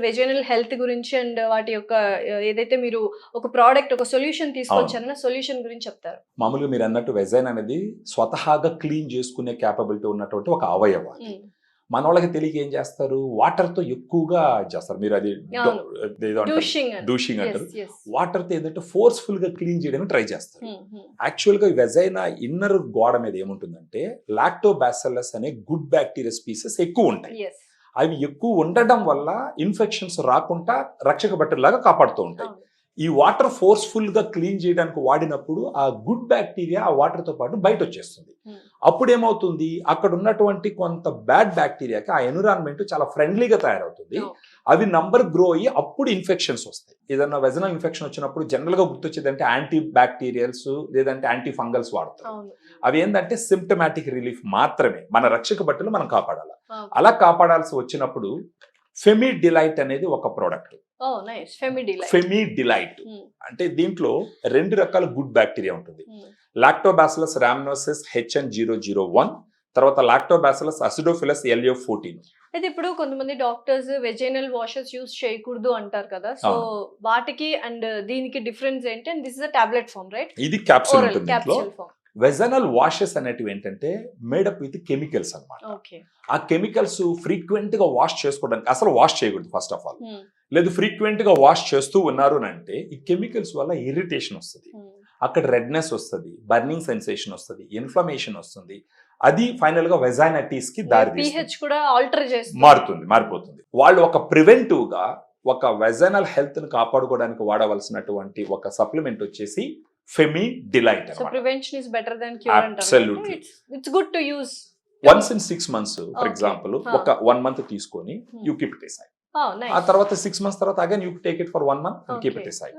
Vaginal health గురించి and వాటి యొక్క ఏదైతే మీరు ఒక ప్రోడక్ట్ ఒక సొల్యూషన్ తీసుకొచ్చారన్న సొల్యూషన్ గురించి చెప్తారు. మామూలుగా మీరు అన్నట్టు వెజైన్ అనేది స్వతహాగా క్లీన్ చేసుకునే క్యాపబిలిటీ ఉన్నటువంటి ఒక అవయవం. మన వాళ్ళకి తెలియక ఏం చేస్తారు, వాటర్ తో ఎక్కువగా చేస్తారు. మీరు అది డూషింగ్ అంటారు. వాటర్ తో ఏంటంటే ఫోర్స్ఫుల్ గా క్లీన్ చేయడానికి ట్రై చేస్తారు. యాక్చువల్ గా వెజైనా ఇన్నర్ గోడ మీద ఏముంటుందంటే లాక్టోబాసిల్లస్ అనే గుడ్ బ్యాక్టీరియా స్పీసెస్ ఎక్కువ ఉంటాయి. అవి ఎక్కువ ఉండడం వల్ల ఇన్ఫెక్షన్స్ రాకుండా రక్షక బట్టలాగా కాపాడుతూ ఉంటాయి. ఈ వాటర్ ఫోర్స్ఫుల్ గా క్లీన్ చేయడానికి వాడినప్పుడు ఆ గుడ్ బ్యాక్టీరియా ఆ వాటర్ తో పాటు బయట వచ్చేస్తుంది. అప్పుడు ఏమవుతుంది, అక్కడ ఉన్నటువంటి కొంత బ్యాడ్ బ్యాక్టీరియాకి ఆ ఎన్విరాన్మెంట్ చాలా ఫ్రెండ్లీగా తయారవుతుంది. అవి నంబర్ గ్రో అయ్యి అప్పుడు ఇన్ఫెక్షన్స్ వస్తాయి. ఏదన్నా వెజనల్ ఇన్ఫెక్షన్ వచ్చినప్పుడు జనరల్ గా గుర్తొచ్చేది అంటే యాంటీ బ్యాక్టీరియల్స్ లేదంటే యాంటీ ఫంగల్స్ వాడతాం. అవి ఏంటంటే సిమ్టమాటిక్ రిలీఫ్ మాత్రమే, మన రక్షక బట్టలు మనం కాపాడాలి. అలా కాపాడాల్సి వచ్చినప్పుడు ఫెమి డిలైట్ అనేది ఒక ప్రోడక్ట్. ఫెమి డిలైట్ అంటే దీంట్లో 2 రకాల గుడ్ బ్యాక్టీరియా ఉంటుంది. లాక్టోబాసిల్లస్ రామ్నోసిస్ HN001, తర్వాత లాక్టోబాసిల్లస్ అసిడోఫిలస్ LA14. అయితే ఇప్పుడు కొంతమంది డాక్టర్స్ వెజైనల్ వాషెస్ యూస్ చేయకూడదు అంటారు కదా, సో వాటికి అండ్ దీనికి డిఫరెన్స్ ఏంటి? And this is a tablet form, right? ఇది క్యాప్సూల్ ఉంటుంది. వెజనల్ వాషెస్ అనేటివి ఏంటంటే మేడప్ విత్ కెమికల్స్ అన్నమాట. ఆ కెమికల్స్ ఫ్రీక్వెంట్ గా వాష్ చేసుకోవడానికి అసలు వాష్ చేయకూడదు ఫస్ట్ ఆఫ్ ఆల్. లేదు ఫ్రీక్వెంట్ గా వాష్ చేస్తూ ఉన్నారు అంటే ఈ కెమికల్స్ వల్ల ఇరిటేషన్ వస్తుంది, అక్కడ రెడ్నెస్ వస్తుంది, బర్నింగ్ సెన్సేషన్ వస్తుంది, ఇన్ఫ్లమేషన్ వస్తుంది. అది ఫైనల్ గా వెజైనటిస్ కి దారి మారిపోతుంది. వాళ్ళు ఒక ప్రివెంటివ్ గా ఒక వెజైనల్ హెల్త్ ని కాపాడుకోవడానికి వాడవలసినటువంటి ఒక సప్లిమెంట్ వచ్చేసి ఫెమి delight. So prevention is better than cure. Absolutely. It's good to use once in 6 months, for example, ఒక 1 month తీసుకొని you keep it aside. Oh, nice. ఆ తర్వాత 6 months తర్వాత again you take it for 1 month and keep it aside.